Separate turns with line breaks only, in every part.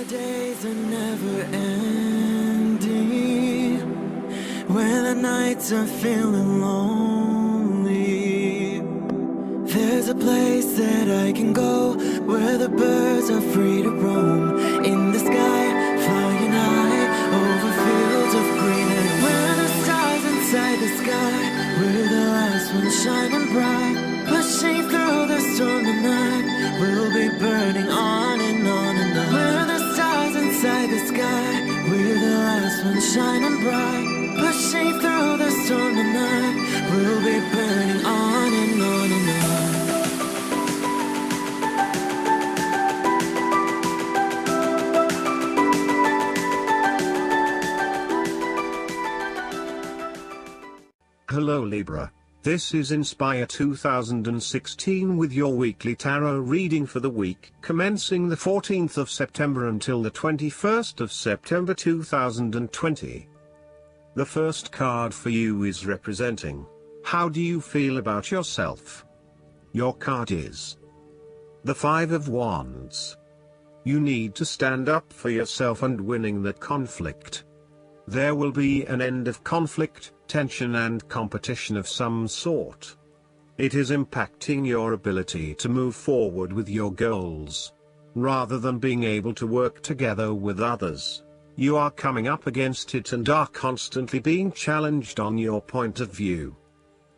days are never ending, when the nights are feeling lonely, there's a place that I can go, where the birds are free to roam, in the sky, flying high, over fields of green, and where the stars inside the sky, we're the last ones shining bright, pushing through the storm tonight, we'll be burning on and on and on. We're the stars inside the sky, we're the last ones shining bright, pushing through the storm tonight, we'll be burning on and on and on.
Hello Libra. This is Inspire 2016 with your weekly tarot reading for the week commencing the 14th of September until the 21st of September 2020. The first card for you is representing, how do you feel about yourself? Your card is the Five of Wands. You need to stand up for yourself and winning that conflict. There will be an end of conflict, tension and competition of some sort. It is impacting your ability to move forward with your goals. Rather than being able to work together with others, you are coming up against it and are constantly being challenged on your point of view.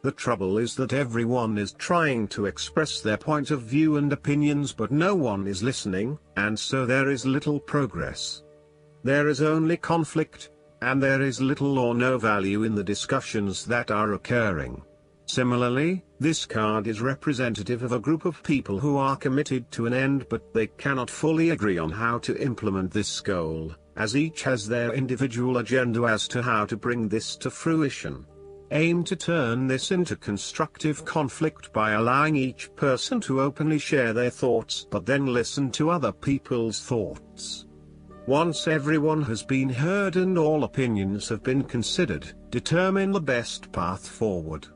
The trouble is that everyone is trying to express their point of view and opinions, but no one is listening, and so there is little progress. There is only conflict, and there is little or no value in the discussions that are occurring. Similarly, this card is representative of a group of people who are committed to an end, but they cannot fully agree on how to implement this goal, as each has their individual agenda as to how to bring this to fruition. Aim to turn this into constructive conflict by allowing each person to openly share their thoughts, but then listen to other people's thoughts. Once everyone has been heard and all opinions have been considered, determine the best path forward.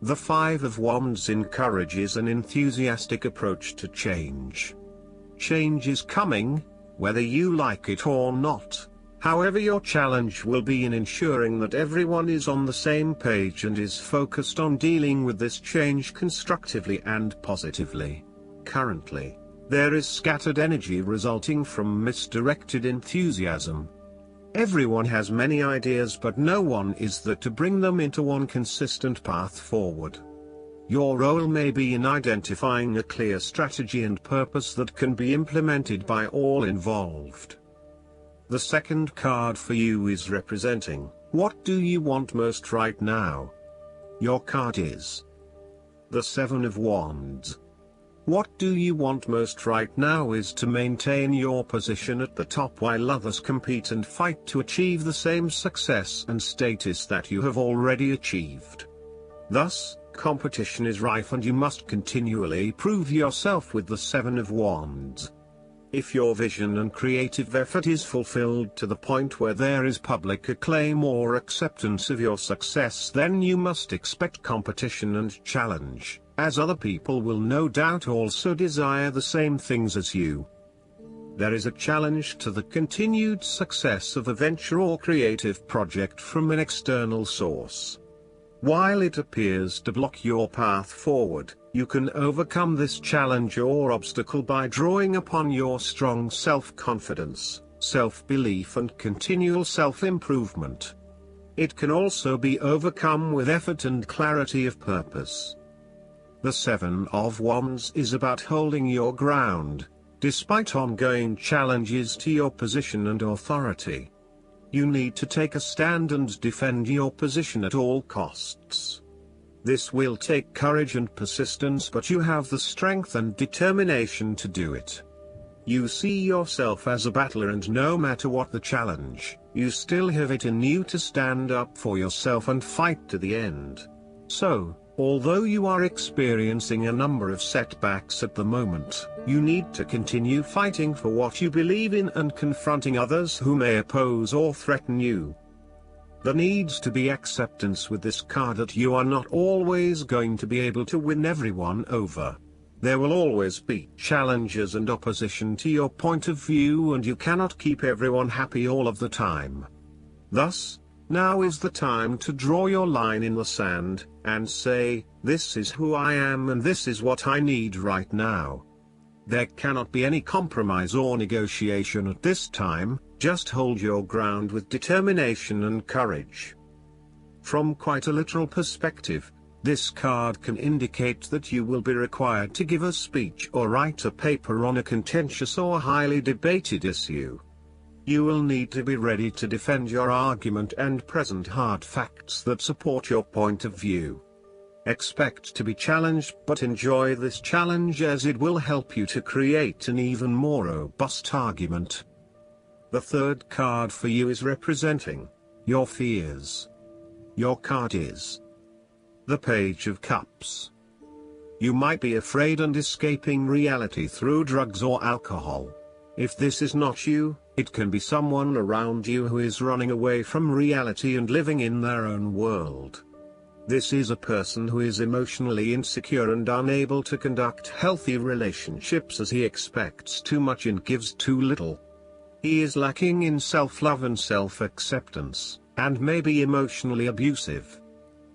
The Five of Wands encourages an enthusiastic approach to change. Change is coming, whether you like it or not. However, your challenge will be in ensuring that everyone is on the same page and is focused on dealing with this change constructively and positively. Currently, there is scattered energy resulting from misdirected enthusiasm. Everyone has many ideas, but no one is there to bring them into one consistent path forward. Your role may be in identifying a clear strategy and purpose that can be implemented by all involved. The second card for you is representing, what do you want most right now? Your card is the Seven of Wands. What do you want most right now is to maintain your position at the top while others compete and fight to achieve the same success and status that you have already achieved. Thus, competition is rife and you must continually prove yourself with the Seven of Wands. If your vision and creative effort is fulfilled to the point where there is public acclaim or acceptance of your success, then you must expect competition and challenge, as other people will no doubt also desire the same things as you. There is a challenge to the continued success of a venture or creative project from an external source. While it appears to block your path forward, you can overcome this challenge or obstacle by drawing upon your strong self-confidence, self-belief and continual self-improvement. It can also be overcome with effort and clarity of purpose. The Seven of Wands is about holding your ground, despite ongoing challenges to your position and authority. You need to take a stand and defend your position at all costs. This will take courage and persistence, but you have the strength and determination to do it. You see yourself as a battler, and no matter what the challenge, you still have it in you to stand up for yourself and fight to the end. So, although you are experiencing a number of setbacks at the moment, you need to continue fighting for what you believe in and confronting others who may oppose or threaten you. There needs to be acceptance with this card that you are not always going to be able to win everyone over. There will always be challenges and opposition to your point of view, and you cannot keep everyone happy all of the time. Thus, now is the time to draw your line in the sand, and say, this is who I am and this is what I need right now. There cannot be any compromise or negotiation at this time, just hold your ground with determination and courage. From quite a literal perspective, this card can indicate that you will be required to give a speech or write a paper on a contentious or highly debated issue. You will need to be ready to defend your argument and present hard facts that support your point of view. Expect to be challenged, but enjoy this challenge as it will help you to create an even more robust argument. The third card for you is representing your fears. Your card is the Page of Cups. You might be afraid and escaping reality through drugs or alcohol. If this is not you, it can be someone around you who is running away from reality and living in their own world. This is a person who is emotionally insecure and unable to conduct healthy relationships as he expects too much and gives too little. He is lacking in self-love and self-acceptance, and may be emotionally abusive.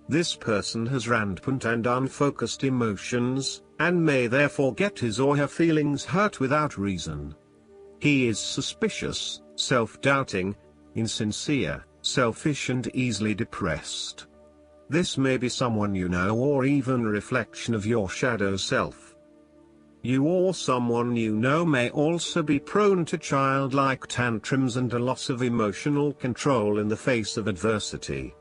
This person has rampant and unfocused emotions, and may therefore get his or her feelings hurt without reason. He is suspicious, self-doubting, insincere, selfish and easily depressed. This may be someone you know or even a reflection of your shadow self. You or someone you know may also be prone to childlike tantrums and a loss of emotional control in the face of adversity.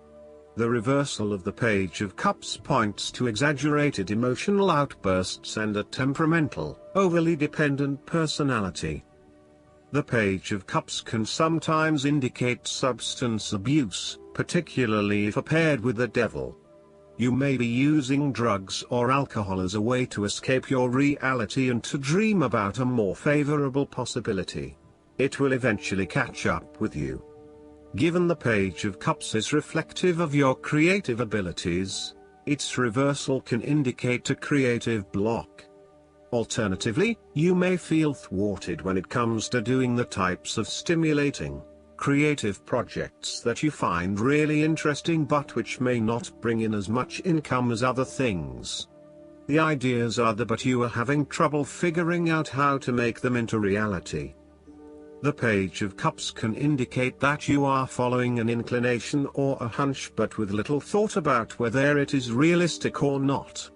The reversal of the Page of Cups points to exaggerated emotional outbursts and a temperamental, overly dependent personality. The Page of Cups can sometimes indicate substance abuse, particularly if paired with the devil. You may be using drugs or alcohol as a way to escape your reality and to dream about a more favorable possibility. It will eventually catch up with you. Given the Page of Cups is reflective of your creative abilities, its reversal can indicate a creative block. Alternatively, you may feel thwarted when it comes to doing the types of stimulating, creative projects that you find really interesting but which may not bring in as much income as other things. The ideas are there, but you are having trouble figuring out how to make them into reality. The Page of Cups can indicate that you are following an inclination or a hunch but with little thought about whether it is realistic or not.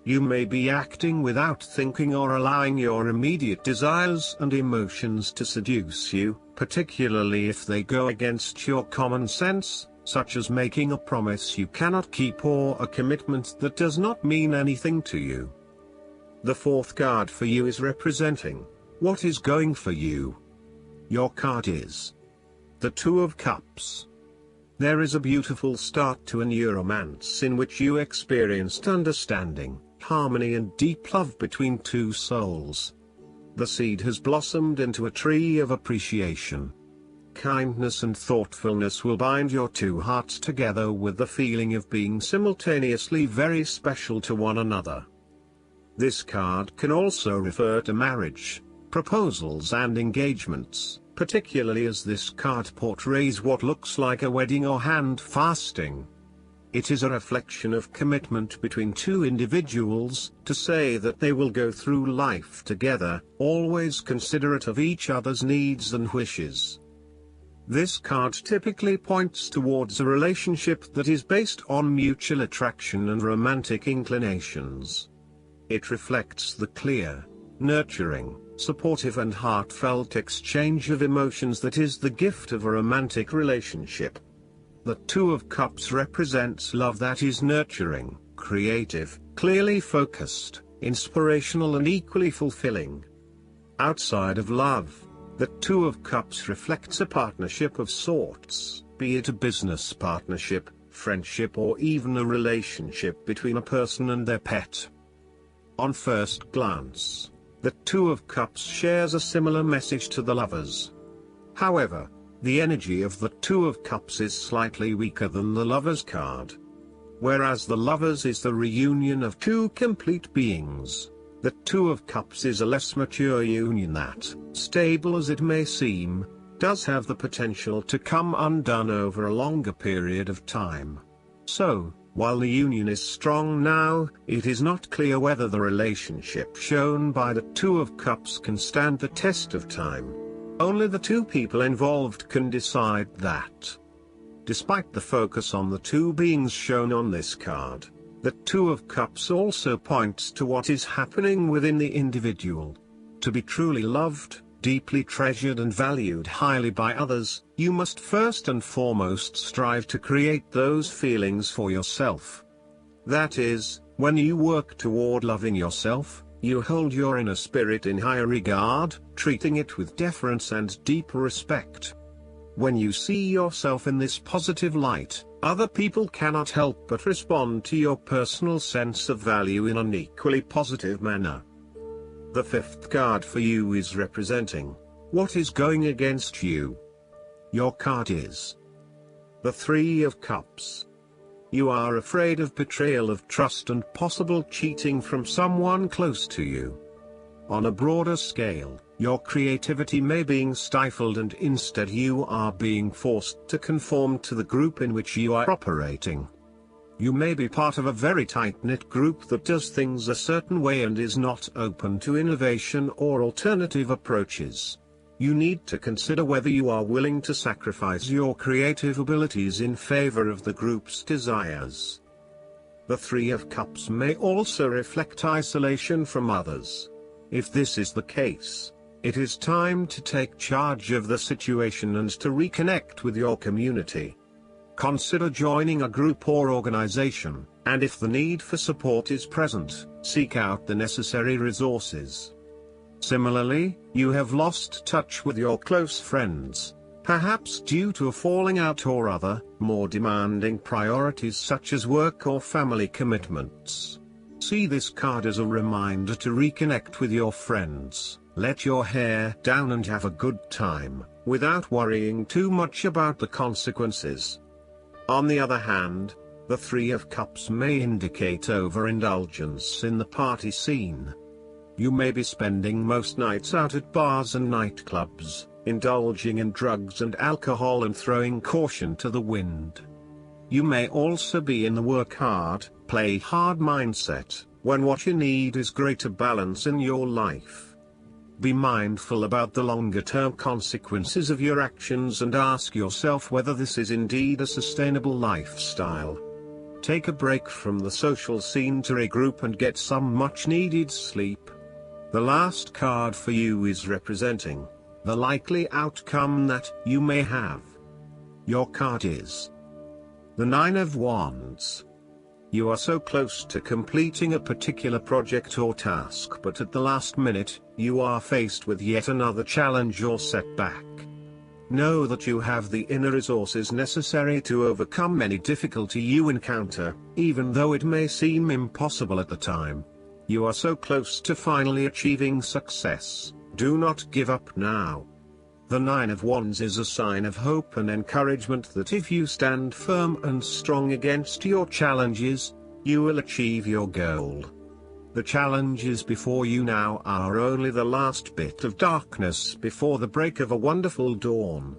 You may be acting without thinking or allowing your immediate desires and emotions to seduce you, particularly if they go against your common sense, such as making a promise you cannot keep or a commitment that does not mean anything to you. The fourth card for you is representing what is going for you. Your card is the Two of Cups. There is a beautiful start to a new romance in which you experienced understanding, harmony and deep love between two souls. The seed has blossomed into a tree of appreciation. Kindness and thoughtfulness will bind your two hearts together with the feeling of being simultaneously very special to one another. This card can also refer to marriage, proposals and engagements, particularly as this card portrays what looks like a wedding or hand fasting. It is a reflection of commitment between two individuals, to say that they will go through life together, always considerate of each other's needs and wishes. This card typically points towards a relationship that is based on mutual attraction and romantic inclinations. It reflects the clear, nurturing, supportive and heartfelt exchange of emotions that is the gift of a romantic relationship. The Two of Cups represents love that is nurturing, creative, clearly focused, inspirational and equally fulfilling. Outside of love, the Two of Cups reflects a partnership of sorts, be it a business partnership, friendship or even a relationship between a person and their pet. On first glance, the Two of Cups shares a similar message to the Lovers. However, the energy of the Two of Cups is slightly weaker than the Lovers card. Whereas the Lovers is the reunion of two complete beings. The Two of Cups is a less mature union that, stable as it may seem, does have the potential to come undone over a longer period of time. So, while the union is strong now, it is not clear whether the relationship shown by the Two of Cups can stand the test of time. Only the two people involved can decide that. Despite the focus on the two beings shown on this card, the Two of Cups also points to what is happening within the individual. To be truly loved, deeply treasured and valued highly by others, you must first and foremost strive to create those feelings for yourself. That is, when you work toward loving yourself, you hold your inner spirit in high regard, treating it with deference and deep respect. When you see yourself in this positive light, other people cannot help but respond to your personal sense of value in an equally positive manner. The fifth card for you is representing what is going against you. Your card is the Three of Cups. You are afraid of betrayal of trust and possible cheating from someone close to you. On a broader scale, your creativity may be stifled and instead you are being forced to conform to the group in which you are operating. You may be part of a very tight-knit group that does things a certain way and is not open to innovation or alternative approaches. You need to consider whether you are willing to sacrifice your creative abilities in favor of the group's desires. The Three of Cups may also reflect isolation from others. If this is the case, it is time to take charge of the situation and to reconnect with your community. Consider joining a group or organization, and if the need for support is present, seek out the necessary resources. Similarly, you have lost touch with your close friends, perhaps due to a falling out or other, more demanding priorities such as work or family commitments. See this card as a reminder to reconnect with your friends, let your hair down and have a good time, without worrying too much about the consequences. On the other hand, the Three of Cups may indicate overindulgence in the party scene. You may be spending most nights out at bars and nightclubs, indulging in drugs and alcohol and throwing caution to the wind. You may also be in the work hard, play hard mindset, when what you need is greater balance in your life. Be mindful about the longer-term consequences of your actions and ask yourself whether this is indeed a sustainable lifestyle. Take a break from the social scene to regroup and get some much-needed sleep. The last card for you is representing the likely outcome that you may have. Your card is the Nine of Wands. You are so close to completing a particular project or task, but at the last minute, you are faced with yet another challenge or setback. Know that you have the inner resources necessary to overcome any difficulty you encounter, even though it may seem impossible at the time. You are so close to finally achieving success. Do not give up now. The Nine of Wands is a sign of hope and encouragement that if you stand firm and strong against your challenges, you will achieve your goal. The challenges before you now are only the last bit of darkness before the break of a wonderful dawn.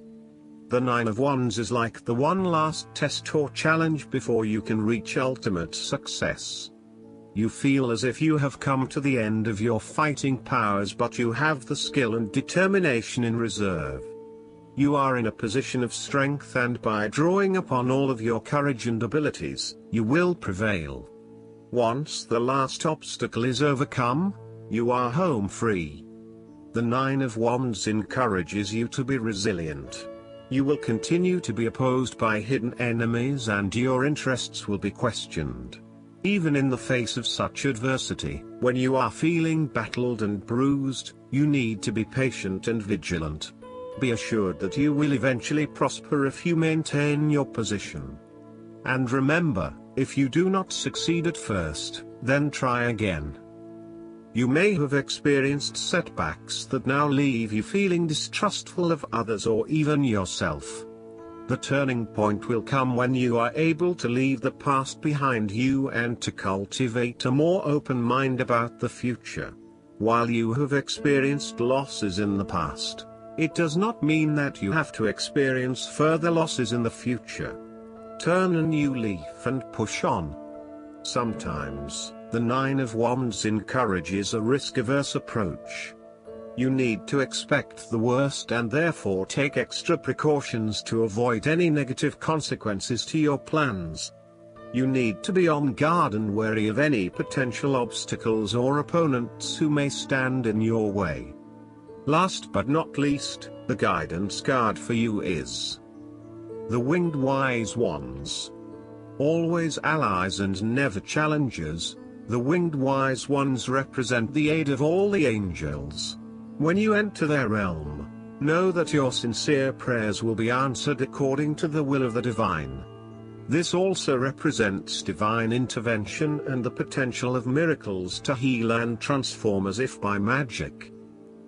The Nine of Wands is like the one last test or challenge before you can reach ultimate success. You feel as if you have come to the end of your fighting powers, but you have the skill and determination in reserve. You are in a position of strength, and by drawing upon all of your courage and abilities, you will prevail. Once the last obstacle is overcome, you are home free. The Nine of Wands encourages you to be resilient. You will continue to be opposed by hidden enemies and your interests will be questioned. Even in the face of such adversity, when you are feeling battled and bruised, you need to be patient and vigilant. Be assured that you will eventually prosper if you maintain your position. And remember, if you do not succeed at first, then try again. You may have experienced setbacks that now leave you feeling distrustful of others or even yourself. The turning point will come when you are able to leave the past behind you and to cultivate a more open mind about the future. While you have experienced losses in the past, it does not mean that you have to experience further losses in the future. Turn a new leaf and push on. Sometimes, the Nine of Wands encourages a risk-averse approach. You need to expect the worst and therefore take extra precautions to avoid any negative consequences to your plans. You need to be on guard and wary of any potential obstacles or opponents who may stand in your way. Last but not least, the guidance card for you is the Winged Wise Ones. Always allies and never challengers, the Winged Wise Ones represent the aid of all the angels. When you enter their realm, know that your sincere prayers will be answered according to the will of the divine. This also represents divine intervention and the potential of miracles to heal and transform as if by magic.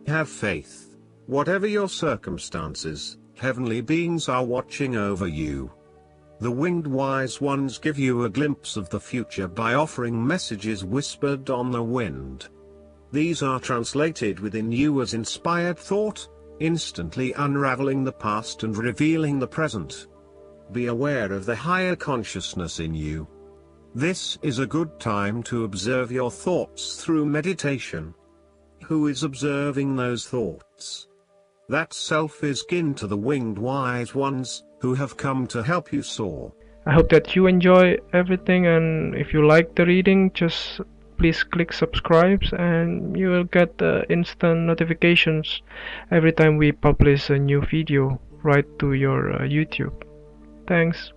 Have faith. Whatever your circumstances, heavenly beings are watching over you. The Winged Wise Ones give you a glimpse of the future by offering messages whispered on the wind. These are translated within you as inspired thought, instantly unraveling the past and revealing the present. Be aware of the higher consciousness in you. This is a good time to observe your thoughts through meditation. Who is observing those thoughts? That self is kin to the Winged Wise Ones, who have come to help you soar.
I hope that you enjoy everything, and if you like the reading, just please click subscribe and you will get instant notifications every time we publish a new video right to your YouTube. Thanks.